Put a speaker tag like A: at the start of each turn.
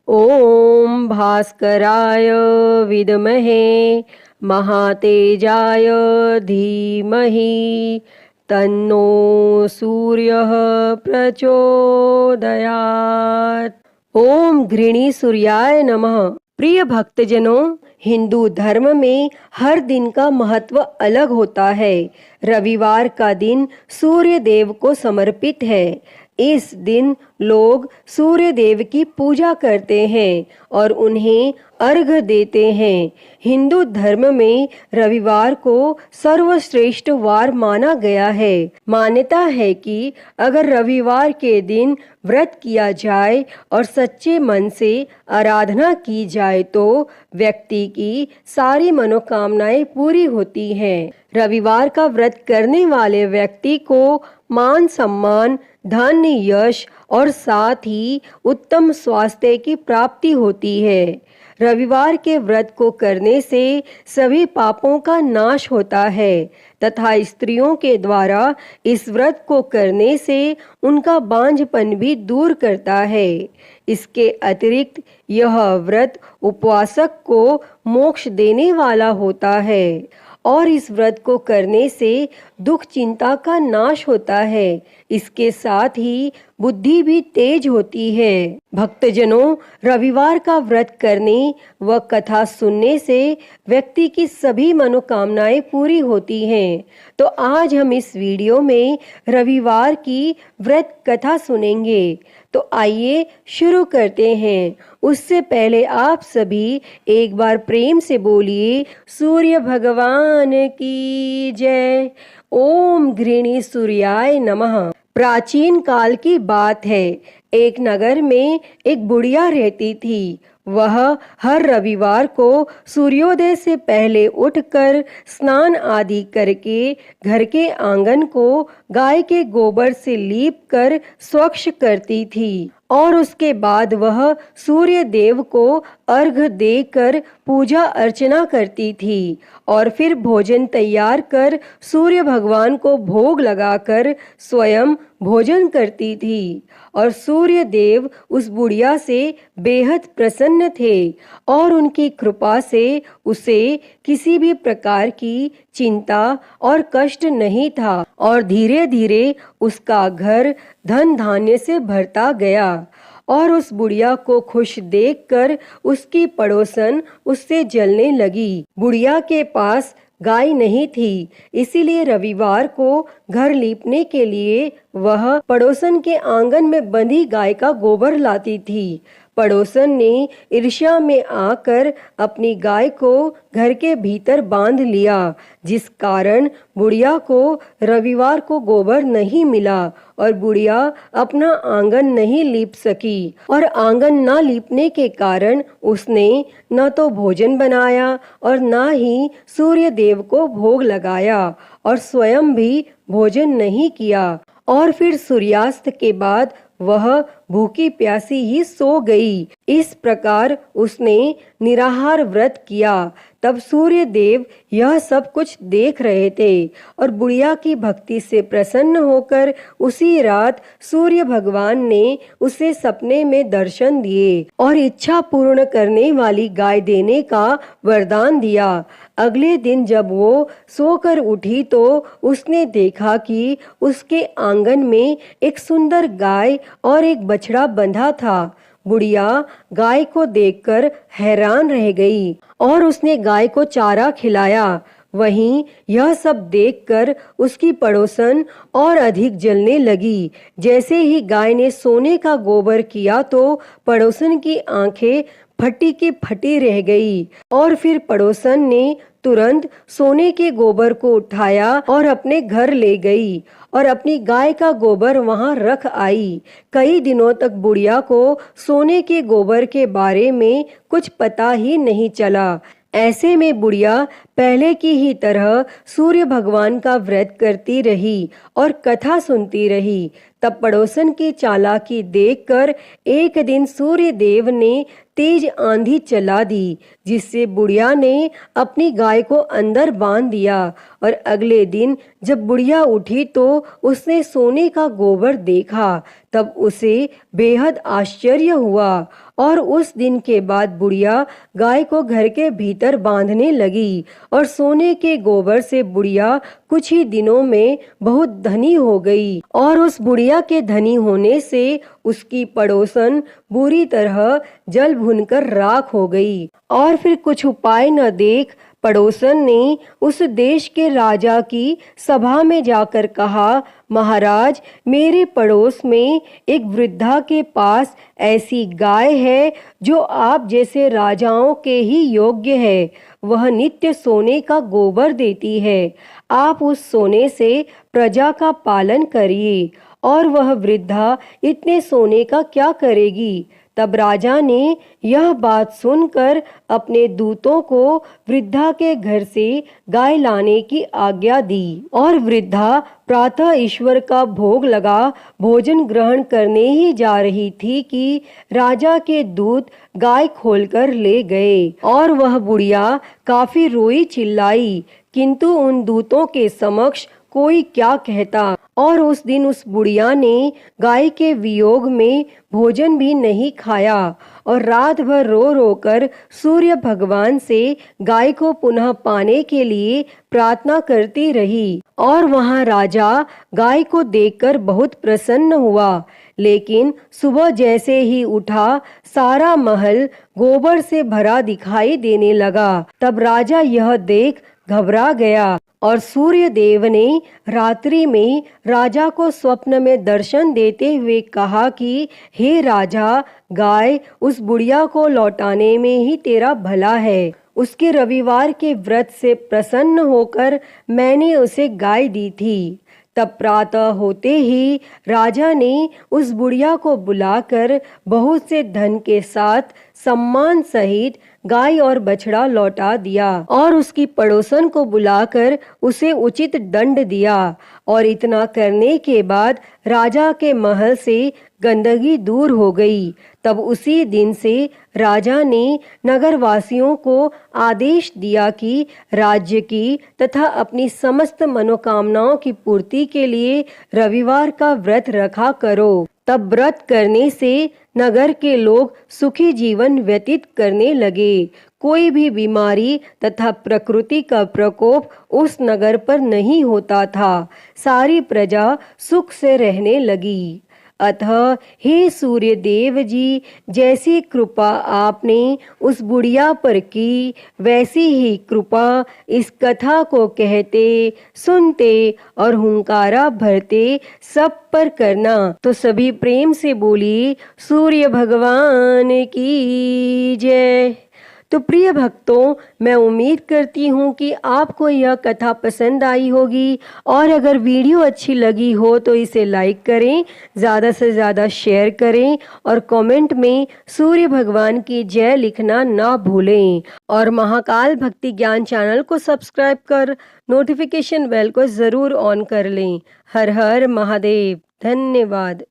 A: ओम भास्कराय विद्महे महातेजाय धीमहि तन्नो सूर्यः प्रचोदयात्। ओम घृणी सूर्याय नमः। प्रिय भक्तजनों, हिंदू धर्म में हर दिन का महत्व अलग होता है। रविवार का दिन सूर्य देव को समर्पित है। इस दिन लोग सूर्य देव की पूजा करते हैं और उन्हें अर्घ्य देते हैं। हिंदू धर्म में रविवार को सर्वश्रेष्ठ वार माना गया है। मान्यता है कि अगर रविवार के दिन व्रत किया जाए और सच्चे मन से आराधना की जाए तो व्यक्ति की सारी मनोकामनाएं पूरी होती हैं। रविवार का व्रत करने वाले व्यक्ति को मान सम्मान, धन, यश और साथ ही उत्तम स्वास्थ्य की प्राप्ति होती है। रविवार के व्रत को करने से सभी पापों का नाश होता है तथा स्त्रियों के द्वारा इस व्रत को करने से उनका बांझपन भी दूर करता है। इसके अतिरिक्त यह व्रत उपवासक को मोक्ष देने वाला होता है और इस व्रत को करने से दुख चिंता का नाश होता है। इसके साथ ही बुद्धि भी तेज होती है। भक्तजनों, रविवार का व्रत करने व कथा सुनने से व्यक्ति की सभी मनोकामनाएं पूरी होती हैं। तो आज हम इस वीडियो में रविवार की व्रत कथा सुनेंगे। तो आइए शुरू करते हैं। उससे पहले आप सभी एक बार प्रेम से बोलिए, सूर्य भगवान की जय। ओम घृणी सूर्याय नमः। प्राचीन काल की बात है। एक नगर में एक बुढ़िया रहती थी। वह हर रविवार को सूर्योदय से पहले उठकर स्नान आदि करके घर के आंगन को गाय के गोबर से लीप कर स्वच्छ करती थी और उसके बाद वह सूर्य देव को अर्घ्य देकर पूजा अर्चना करती थी और फिर भोजन तैयार कर सूर्य भगवान को भोग लगाकर स्वयं भोजन करती थी और सूर्य देव उस बुढ़िया से बेहद प्रसन्न थे और उनकी कृपा से उसे किसी भी प्रकार की चिंता और कष्ट नहीं था और धीरे धीरे उसका घर धन धान्य से भरता गया। और उस बुढ़िया को खुश देखकर उसकी पड़ोसन उससे जलने लगी। बुढ़िया के पास गाय नहीं थी, इसीलिए रविवार को घर लीपने के लिए वह पड़ोसन के आंगन में बंधी गाय का गोबर लाती थी। पड़ोसन ने ईर्ष्या में आकर अपनी गाय को घर के भीतर बांध लिया, जिस कारण बुढ़िया को रविवार को गोबर नहीं मिला और बुढ़िया अपना आंगन नहीं लीप सकी। और आंगन न लीपने के कारण उसने न तो भोजन बनाया और न ही सूर्य देव को भोग लगाया और स्वयं भी भोजन नहीं किया। और फिर सूर्यास्त के बाद वह भूखी प्यासी ही सो गई। इस प्रकार उसने निराहार व्रत किया। तब सूर्य देव यह सब कुछ देख रहे थे और बुढ़िया की भक्ति से प्रसन्न होकर उसी रात सूर्य भगवान ने उसे सपने में दर्शन दिए और इच्छा पूर्ण करने वाली गाय देने का वरदान दिया। अगले दिन जब वो सोकर उठी तो उसने देखा कि उसके आंगन में एक सुंदर गाय और एक बछड़ा बंधा था। बुढ़िया गाय को देखकर हैरान रह गई और उसने गाय को चारा खिलाया। वहीं यह सब देखकर उसकी पड़ोसन और अधिक जलने लगी। जैसे ही गाय ने सोने का गोबर किया तो पड़ोसन की आंखें फटी की फटी रह गई और फिर पड़ोसन ने तुरंत सोने के गोबर को उठाया और अपने घर ले गई और अपनी गाय का गोबर वहां रख आई। कई दिनों तक बुढ़िया को सोने के गोबर के बारे में कुछ पता ही नहीं चला। ऐसे में बुढ़िया पहले की ही तरह सूर्य भगवान का व्रत करती रही और कथा सुनती रही। तब पड़ोसन की चालाकी देखकर एक दिन सूर्य देव ने तेज आंधी चला दी, जिससे बुढ़िया ने अपनी गाय को अंदर बांध दिया। और अगले दिन जब बुढ़िया उठी तो उसने सोने का गोबर देखा। तब उसे बेहद आश्चर्य हुआ और उस दिन के बाद बुढ़िया गाय को घर के भीतर बांधने लगी और सोने के गोबर से बुढ़िया कुछ ही दिनों में बहुत धनी हो गई। और उस बुढ़िया के धनी होने से उसकी पड़ोसन बुरी तरह जल भुनकर राख हो गई। और फिर कुछ उपाय न देख पड़ोसन ने उस देश के राजा की सभा में जाकर कहा, महाराज, मेरे पड़ोस में एक वृद्धा के पास ऐसी गाय है जो आप जैसे राजाओं के ही योग्य है। वह नित्य सोने का गोबर देती है। आप उस सोने से प्रजा का पालन करिए। और वह वृद्धा इतने सोने का क्या करेगी? तब राजा ने यह बात सुनकर अपने दूतों को वृद्धा के घर से गाय लाने की आज्ञा दी। और वृद्धा प्रातः ईश्वर का भोग लगा भोजन ग्रहण करने ही जा रही थी कि राजा के दूत गाय खोलकर ले गए। और वह बुढ़िया काफी रोई चिल्लाई, किंतु उन दूतों के समक्ष कोई क्या कहता। और उस दिन उस बुढ़िया ने गाय के वियोग में भोजन भी नहीं खाया और रात भर रो रो कर सूर्य भगवान से गाय को पुनः पाने के लिए प्रार्थना करती रही। और वहां राजा गाय को देखकर बहुत प्रसन्न हुआ। लेकिन सुबह जैसे ही उठा, सारा महल गोबर से भरा दिखाई देने लगा। तब राजा यह देख घबरा गया और सूर्य देव ने रात्रि में राजा को स्वप्न में दर्शन देते हुए कहा कि हे राजा, गाय उस बुढ़िया को लौटाने में ही तेरा भला है। उसके रविवार के व्रत से प्रसन्न होकर मैंने उसे गाय दी थी। तब प्रातः होते ही राजा ने उस बुढ़िया को बुलाकर बहुत से धन के साथ सम्मान सहित गाय और बछड़ा लौटा दिया और उसकी पड़ोसन को बुलाकर उसे उचित दंड दिया। और इतना करने के बाद राजा के महल से गंदगी दूर हो गई। तब उसी दिन से राजा ने नगरवासियों को आदेश दिया कि राज्य की तथा अपनी समस्त मनोकामनाओं की पूर्ति के लिए रविवार का व्रत रखा करो। तब व्रत करने से नगर के लोग सुखी जीवन व्यतीत करने लगे। कोई भी बीमारी तथा प्रकृति का प्रकोप उस नगर पर नहीं होता था। सारी प्रजा सुख से रहने लगी। अतः हे सूर्य देव जी, जैसी कृपा आपने उस बुढ़िया पर की, वैसी ही कृपा इस कथा को कहते, सुनते और हुंकारा भरते सब पर करना। तो सभी प्रेम से बोली सूर्य भगवान की जय। तो प्रिय भक्तों, मैं उम्मीद करती हूँ कि आपको यह कथा पसंद आई होगी और अगर वीडियो अच्छी लगी हो तो इसे लाइक करें, ज़्यादा से ज़्यादा शेयर करें और कमेंट में सूर्य भगवान की जय लिखना ना भूलें। और महाकाल भक्ति ज्ञान चैनल को सब्सक्राइब कर नोटिफिकेशन बेल को ज़रूर ऑन कर लें। हर हर महादेव। धन्यवाद।